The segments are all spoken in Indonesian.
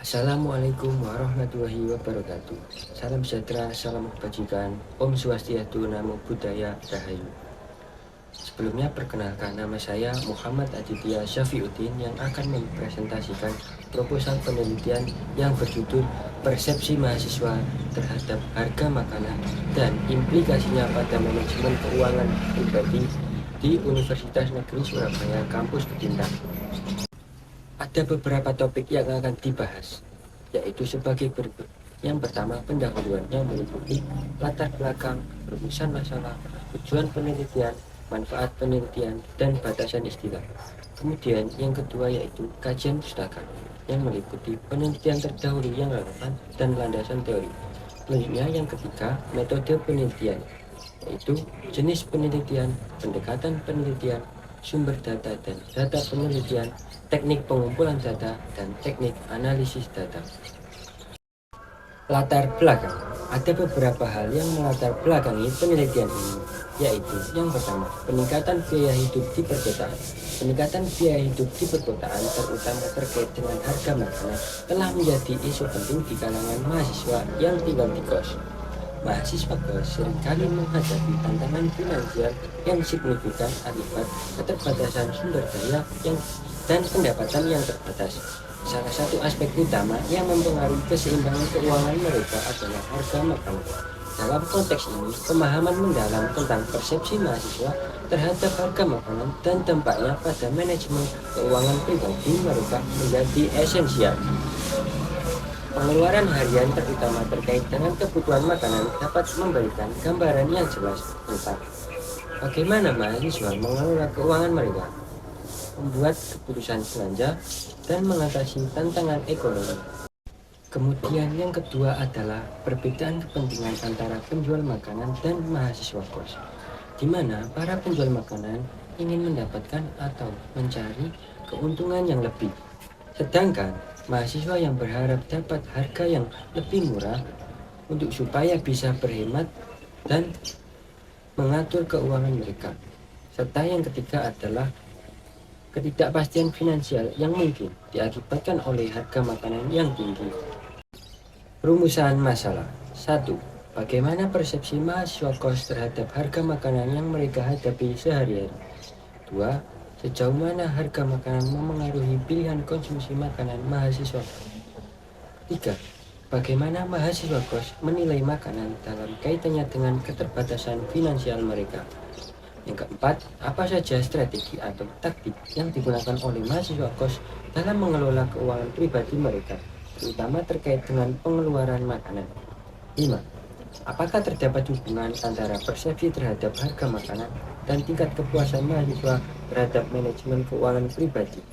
Assalamualaikum warahmatullahi wabarakatuh. Salam sejahtera, salam kebajikan, Om Swastiastu, Namo Buddhaya, Rahayu. Sebelumnya perkenalkan, nama saya Muhammad Aditya Syafiuddin yang akan mempresentasikan proposal penelitian yang berjudul Persepsi Mahasiswa terhadap Harga Makanan dan Implikasinya pada Manajemen Keuangan Pribadi di Universitas Negeri Surabaya, Kampus Ketintang. Ada beberapa topik yang akan dibahas, yaitu sebagai berikut. Yang pertama, pendahuluan yang meliputi latar belakang, rumusan masalah, tujuan penelitian, manfaat penelitian, dan batasan istilah. Kemudian yang kedua yaitu kajian pustaka, yang meliputi penelitian terdahulu yang relevan dan landasan teori. Selanjutnya yang ketiga, metode penelitian, yaitu jenis penelitian, pendekatan penelitian, sumber data dan data penelitian, teknik pengumpulan data, dan teknik analisis data. Latar belakang. Ada beberapa hal yang melatar belakangi penelitian ini, yaitu yang pertama, peningkatan biaya hidup di perkotaan. Peningkatan biaya hidup di perkotaan, terutama terkait dengan harga makanan, telah menjadi isu penting di kalangan mahasiswa yang tinggal di kos. Mahasiswa kos seringkali menghadapi tantangan finansial yang signifikan akibat keterbatasan sumber daya dan pendapatan yang terbatas. Salah satu aspek utama yang mempengaruhi keseimbangan keuangan mereka adalah harga makanan. Dalam konteks ini, pemahaman mendalam tentang persepsi mahasiswa terhadap harga makanan dan dampaknya pada manajemen keuangan pribadi mereka menjadi esensial. Pengeluaran harian terutama terkait dengan kebutuhan makanan dapat memberikan gambaran yang jelas tentang bagaimana mahasiswa mengelola keuangan mereka, membuat keputusan belanja, dan mengatasi tantangan ekonomi. Kemudian yang kedua adalah perbedaan kepentingan antara penjual makanan dan mahasiswa kos, di mana para penjual makanan ingin mendapatkan atau mencari keuntungan yang lebih, sedangkan mahasiswa yang berharap dapat harga yang lebih murah untuk supaya bisa berhemat dan mengatur keuangan mereka. Serta yang ketiga adalah ketidakpastian finansial yang mungkin diakibatkan oleh harga makanan yang tinggi. Rumusan masalah. 1. Bagaimana persepsi mahasiswa kos terhadap harga makanan yang mereka hadapi sehari-hari? 2. Sejauh mana harga makanan memengaruhi pilihan konsumsi makanan mahasiswa? 3. Bagaimana mahasiswa kos menilai makanan dalam kaitannya dengan keterbatasan finansial mereka? Yang keempat, apa saja strategi atau taktik yang digunakan oleh mahasiswa kos dalam mengelola keuangan pribadi mereka, terutama terkait dengan pengeluaran makanan? 5. Apakah terdapat hubungan antara persepsi terhadap harga makanan dan tingkat kepuasan mahasiswa terhadap manajemen keuangan pribadi?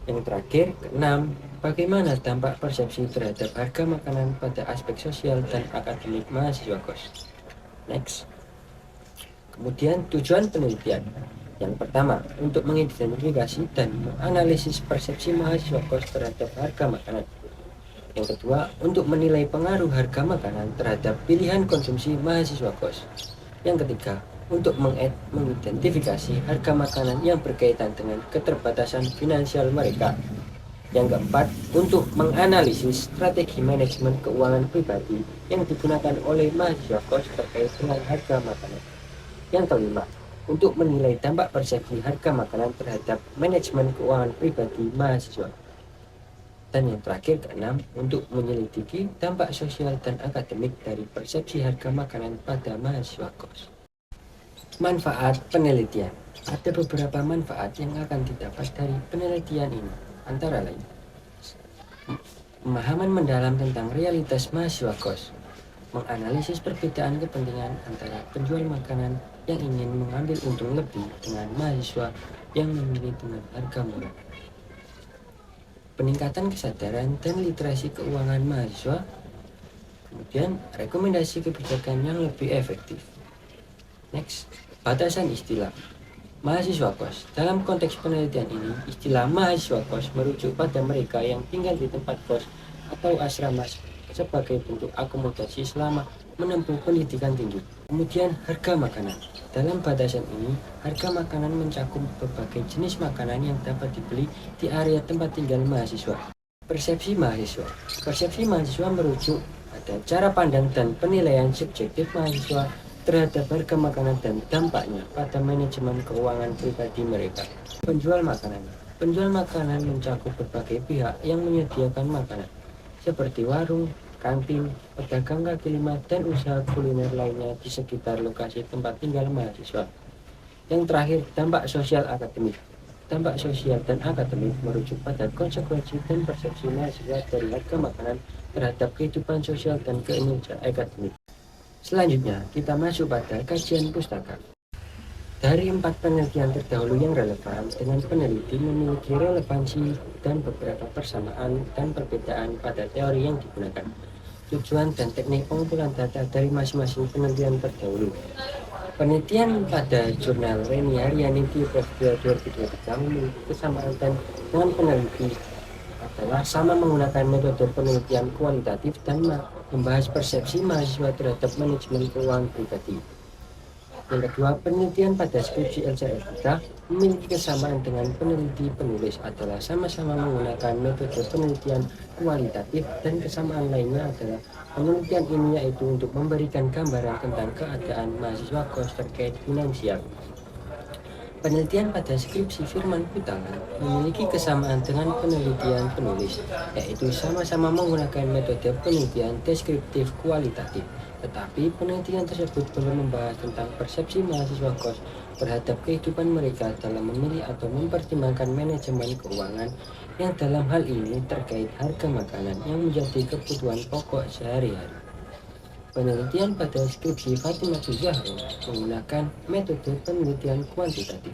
Yang terakhir, keenam, bagaimana dampak persepsi terhadap harga makanan pada aspek sosial dan akademik mahasiswa kos? Next. Kemudian tujuan penelitian. Yang pertama, untuk mengidentifikasi dan menganalisis persepsi mahasiswa kos terhadap harga makanan. Yang kedua, untuk menilai pengaruh harga makanan terhadap pilihan konsumsi mahasiswa kos. Yang ketiga, untuk mengidentifikasi harga makanan yang berkaitan dengan keterbatasan finansial mereka. Yang keempat, untuk menganalisis strategi manajemen keuangan pribadi yang digunakan oleh mahasiswa kos terkait dengan harga makanan. Yang kelima, untuk menilai dampak persepsi harga makanan terhadap manajemen keuangan pribadi mahasiswa. Dan yang terakhir, keenam, untuk menyelidiki dampak sosial dan akademik dari persepsi harga makanan pada mahasiswa kos. Manfaat penelitian. Ada beberapa manfaat yang akan didapat dari penelitian ini, antara lain pemahaman mendalam tentang realitas mahasiswa kos, menganalisis perbedaan kepentingan antara penjual makanan yang ingin mengambil untung lebih dengan mahasiswa yang memilih dengan harga murah, peningkatan kesadaran dan literasi keuangan mahasiswa, kemudian rekomendasi kebijakan yang lebih efektif. Next, batasan istilah. Mahasiswa kos. Dalam konteks penelitian ini, istilah mahasiswa kos merujuk pada mereka yang tinggal di tempat kos atau asrama sebagai bentuk akomodasi selama menempuh pendidikan tinggi. Kemudian harga makanan. Dalam batasan ini, harga makanan mencakup berbagai jenis makanan yang dapat dibeli di area tempat tinggal mahasiswa. Persepsi mahasiswa. Persepsi mahasiswa merujuk pada cara pandang dan penilaian subjektif mahasiswa terhadap harga makanan dan dampaknya pada manajemen keuangan pribadi mereka. Penjual makanan. Penjual makanan mencakup berbagai pihak yang menyediakan makanan, seperti warung, kantin, pedagang kaki lima, dan usaha kuliner lainnya di sekitar lokasi tempat tinggal mahasiswa. Yang terakhir, dampak sosial akademik. Dampak sosial dan akademik merujuk pada konsekuensi dan persepsi mahasiswa dari harga makanan terhadap kehidupan sosial dan kinerja akademik. Selanjutnya, kita masuk pada kajian pustaka. Dari 4 penelitian terdahulu yang relevan, dengan peneliti memiliki relevansi dan beberapa persamaan dan perbedaan pada teori yang digunakan, tujuan dan teknik pengumpulan data dari masing-masing penelitian terdahulu. Penelitian pada jurnal Reni Haryani di 2023 memiliki kesamaan dengan peneliti adalah sama menggunakan metode penelitian kualitatif dan membahas persepsi mahasiswa terhadap manajemen keuangan pribadi. Yang kedua, penelitian pada skripsi LCS kita memiliki kesamaan dengan peneliti penulis adalah sama-sama menggunakan metode penelitian kualitatif, dan kesamaan lainnya adalah penelitian ini yaitu untuk memberikan gambaran tentang keadaan mahasiswa kos terkait finansial. Penelitian pada skripsi Firman Kutala memiliki kesamaan dengan penelitian penulis, yaitu sama-sama menggunakan metode penelitian deskriptif kualitatif. Tetapi penelitian tersebut belum membahas tentang persepsi mahasiswa kos terhadap kehidupan mereka dalam memilih atau mempertimbangkan manajemen keuangan, yang dalam hal ini terkait harga makanan yang menjadi kebutuhan pokok sehari-hari. Penelitian pada skripsi Fatimatul Zahra menggunakan metode penelitian kuantitatif.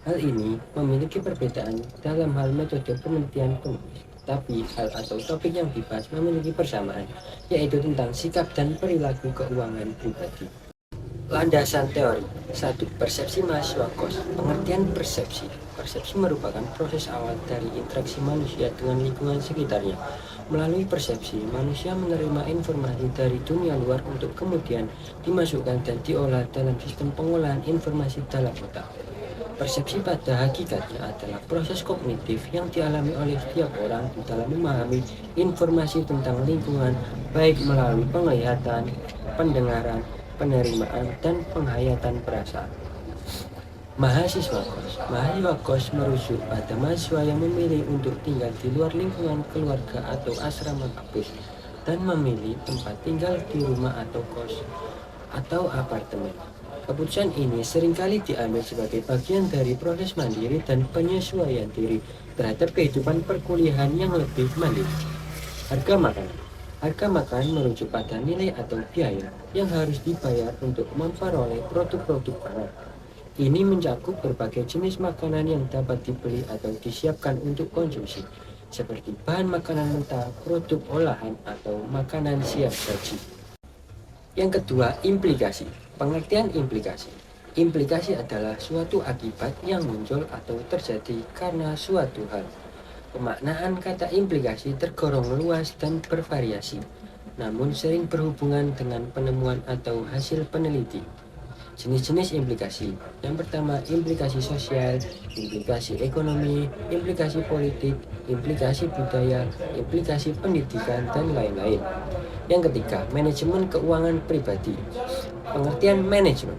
Hal ini memiliki perbedaan dalam hal metode penelitian penulis, tapi hal atau topik yang dibahas memiliki persamaan, yaitu tentang sikap dan perilaku keuangan pribadi. Landasan teori. 1. Persepsi mahasiswa kos. Pengertian persepsi. Persepsi merupakan proses awal dari interaksi manusia dengan lingkungan sekitarnya. Melalui persepsi, manusia menerima informasi dari dunia luar untuk kemudian dimasukkan dan diolah dalam sistem pengolahan informasi dalam otak. Persepsi pada hakikatnya adalah proses kognitif yang dialami oleh setiap orang di dalam memahami informasi tentang lingkungan, baik melalui penglihatan, pendengaran, penerimaan, dan penghayatan perasaan. Mahasiswa kos merujuk pada mahasiswa yang memilih untuk tinggal di luar lingkungan keluarga atau asrama kampus dan memilih tempat tinggal di rumah atau kos atau apartemen. Keputusan ini seringkali diambil sebagai bagian dari proses mandiri dan penyesuaian diri terhadap kehidupan perkuliahan yang lebih mandiri. Harga makanan. Harga makan merujuk pada nilai atau biaya yang harus dibayar untuk memperoleh produk-produk pangan. Ini mencakup berbagai jenis makanan yang dapat dibeli atau disiapkan untuk konsumsi, seperti bahan makanan mentah, produk olahan, atau makanan siap saji. Yang kedua, implikasi. Pengertian implikasi. Implikasi adalah suatu akibat yang muncul atau terjadi karena suatu hal. Pemaknaan kata implikasi tergolong luas dan bervariasi, namun sering berhubungan dengan penemuan atau hasil peneliti. Jenis-jenis implikasi. Yang pertama, implikasi sosial, implikasi ekonomi, implikasi politik, implikasi budaya, implikasi pendidikan, dan lain-lain. Yang ketiga, manajemen keuangan pribadi. Pengertian manajemen.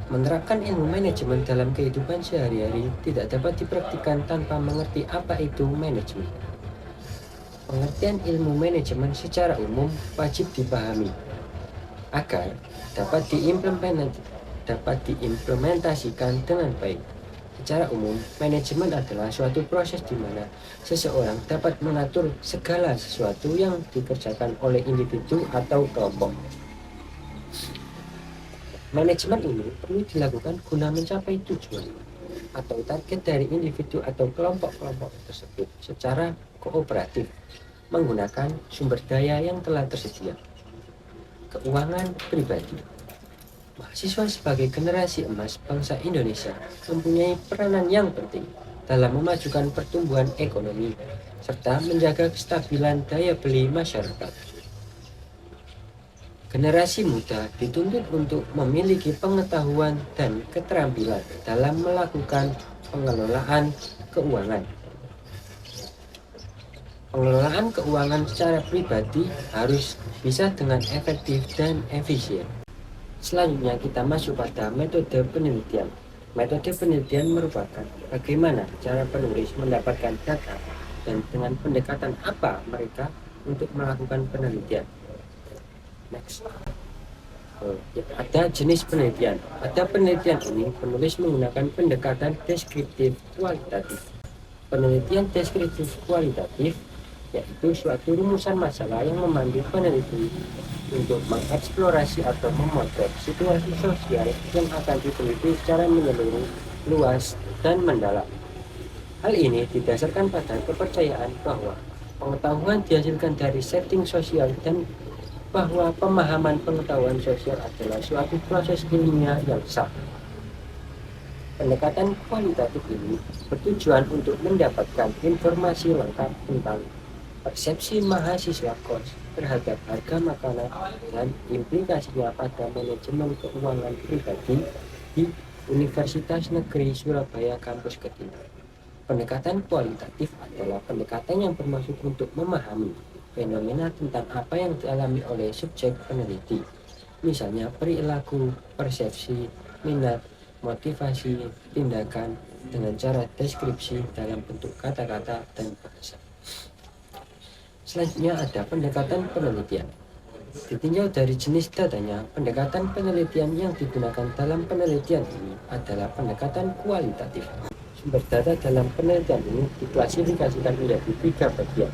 Menerapkan ilmu manajemen dalam kehidupan sehari-hari tidak dapat dipraktikkan tanpa mengerti apa itu manajemen. Pengertian ilmu manajemen secara umum wajib dipahami agar dapat diimplementasikan dengan baik. Secara umum, manajemen adalah suatu proses di mana seseorang dapat mengatur segala sesuatu yang dikerjakan oleh individu atau kelompok. Manajemen ini perlu dilakukan guna mencapai tujuan atau target dari individu atau kelompok-kelompok tersebut secara kooperatif menggunakan sumber daya yang telah tersedia. Keuangan pribadi. Mahasiswa sebagai generasi emas bangsa Indonesia mempunyai peranan yang penting dalam memajukan pertumbuhan ekonomi serta menjaga kestabilan daya beli masyarakat. Generasi muda dituntut untuk memiliki pengetahuan dan keterampilan dalam melakukan pengelolaan keuangan. Pengelolaan keuangan secara pribadi harus bisa dengan efektif dan efisien. Selanjutnya kita masuk pada metode penelitian. Metode penelitian merupakan bagaimana cara penulis mendapatkan data dan dengan pendekatan apa mereka untuk melakukan penelitian. Next. Ada jenis penelitian. Pada penelitian ini, penulis menggunakan pendekatan deskriptif kualitatif. Penelitian deskriptif kualitatif yaitu suatu rumusan masalah yang memandu peneliti untuk mengeksplorasi atau memotret situasi sosial yang akan diteliti secara menyeluruh, luas, dan mendalam. Hal ini didasarkan pada kepercayaan bahwa pengetahuan dihasilkan dari setting sosial dan bahwa pemahaman pengetahuan sosial adalah suatu proses ilmiah yang sah. Pendekatan kualitatif ini bertujuan untuk mendapatkan informasi lengkap tentang persepsi mahasiswa kos terhadap harga makanan dan implikasinya pada manajemen keuangan pribadi di Universitas Negeri Surabaya Kampus Ketinta. Pendekatan kualitatif adalah pendekatan yang bermaksud untuk memahami fenomena tentang apa yang dialami oleh subjek peneliti, misalnya perilaku, persepsi, minat, motivasi, tindakan dengan cara deskripsi dalam bentuk kata-kata dan bahasa. Selanjutnya ada pendekatan penelitian. Ditinjau dari jenis datanya, pendekatan penelitian yang digunakan dalam penelitian ini adalah pendekatan kualitatif. Sumber data dalam penelitian ini diklasifikasikan menjadi 3 bagian.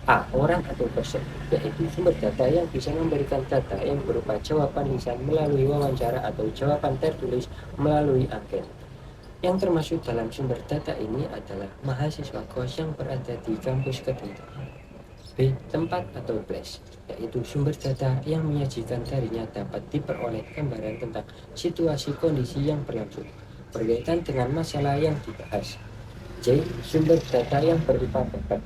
A. Orang atau person, yaitu sumber data yang bisa memberikan data yang berupa jawaban lisan melalui wawancara atau jawaban tertulis melalui angket. Yang termasuk dalam sumber data ini adalah mahasiswa kos yang berada di kampus Ketinta. B. Tempat atau place, yaitu sumber data yang menyajikan darinya dapat diperoleh gambaran tentang situasi kondisi yang berlangsung berkaitan dengan masalah yang dibahas. C. Sumber data yang berupa paper.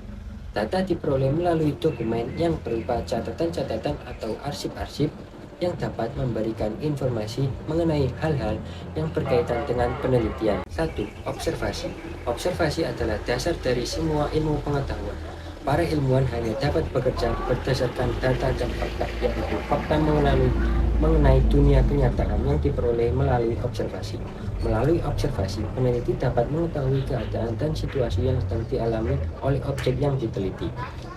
Data diperoleh melalui dokumen yang berupa catatan-catatan atau arsip-arsip yang dapat memberikan informasi mengenai hal-hal yang berkaitan dengan penelitian. 1. Observasi. Observasi adalah dasar dari semua ilmu pengetahuan. Para ilmuwan hanya dapat bekerja berdasarkan data dan fakta, yaitu fakta mengenai dunia kenyataan yang diperoleh melalui observasi. Melalui observasi, peneliti dapat mengetahui keadaan dan situasi yang sedang dialami oleh objek yang diteliti.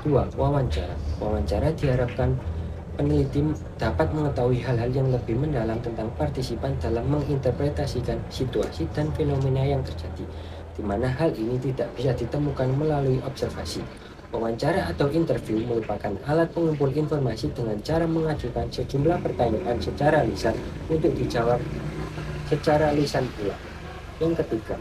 2. Wawancara. Wawancara diharapkan peneliti dapat mengetahui hal-hal yang lebih mendalam tentang partisipan dalam menginterpretasikan situasi dan fenomena yang terjadi, di mana hal ini tidak bisa ditemukan melalui observasi. Wawancara atau interview merupakan alat pengumpul informasi dengan cara mengajukan sejumlah pertanyaan secara lisan untuk dijawab secara lisan pula. Yang ketiga,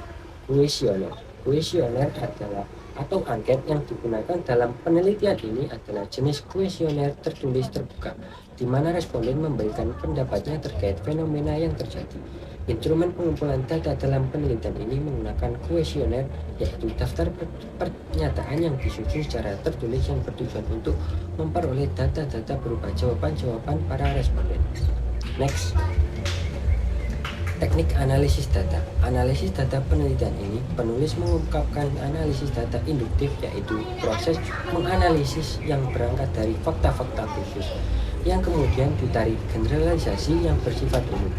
kuesioner. Kuesioner adalah atau angket yang digunakan dalam penelitian ini adalah jenis kuesioner tertulis terbuka, di mana responden memberikan pendapatnya terkait fenomena yang terjadi. Instrumen pengumpulan data dalam penelitian ini menggunakan kuesioner, yaitu daftar pernyataan yang disusun secara tertulis yang bertujuan untuk memperoleh data-data berupa jawaban-jawaban para responden. Next. Teknik analisis data. Analisis data penelitian ini, penulis mengungkapkan analisis data induktif, yaitu proses menganalisis yang berangkat dari fakta-fakta khusus, yang kemudian ditarik generalisasi yang bersifat umum.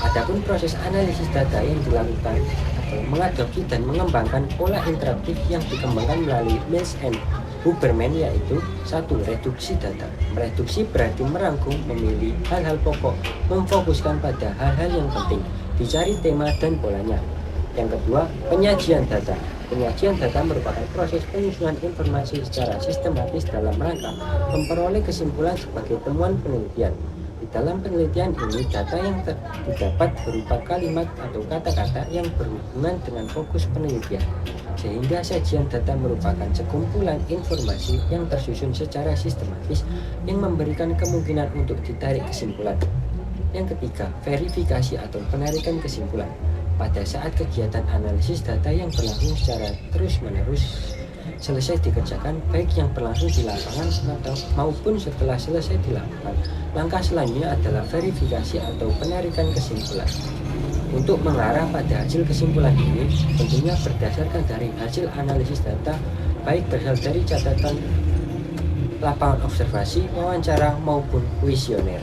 Adapun proses analisis data yang dilakukan atau mengadopsi dan mengembangkan pola interaktif yang dikembangkan melalui Mills and Huberman, yaitu 1. Reduksi data. Mereduksi berarti merangkum, memilih hal-hal pokok, memfokuskan pada hal-hal yang penting, dicari tema dan polanya. Yang kedua, penyajian data. Penyajian data merupakan proses penyusunan informasi secara sistematis dalam rangka memperoleh kesimpulan sebagai temuan penelitian. Di dalam penelitian ini, data yang didapat berupa kalimat atau kata-kata yang berhubungan dengan fokus penelitian, sehingga sajian data merupakan sekumpulan informasi yang tersusun secara sistematis yang memberikan kemungkinan untuk ditarik kesimpulan. Yang ketiga, verifikasi atau penarikan kesimpulan. Pada saat kegiatan analisis data yang berlangsung secara terus-menerus selesai dikerjakan, baik yang berlangsung di lapangan maupun setelah selesai dilakukan, langkah selanjutnya adalah verifikasi atau penarikan kesimpulan. Untuk mengarah pada hasil kesimpulan ini, tentunya berdasarkan dari hasil analisis data baik berasal dari catatan lapangan observasi, wawancara, maupun kuesioner.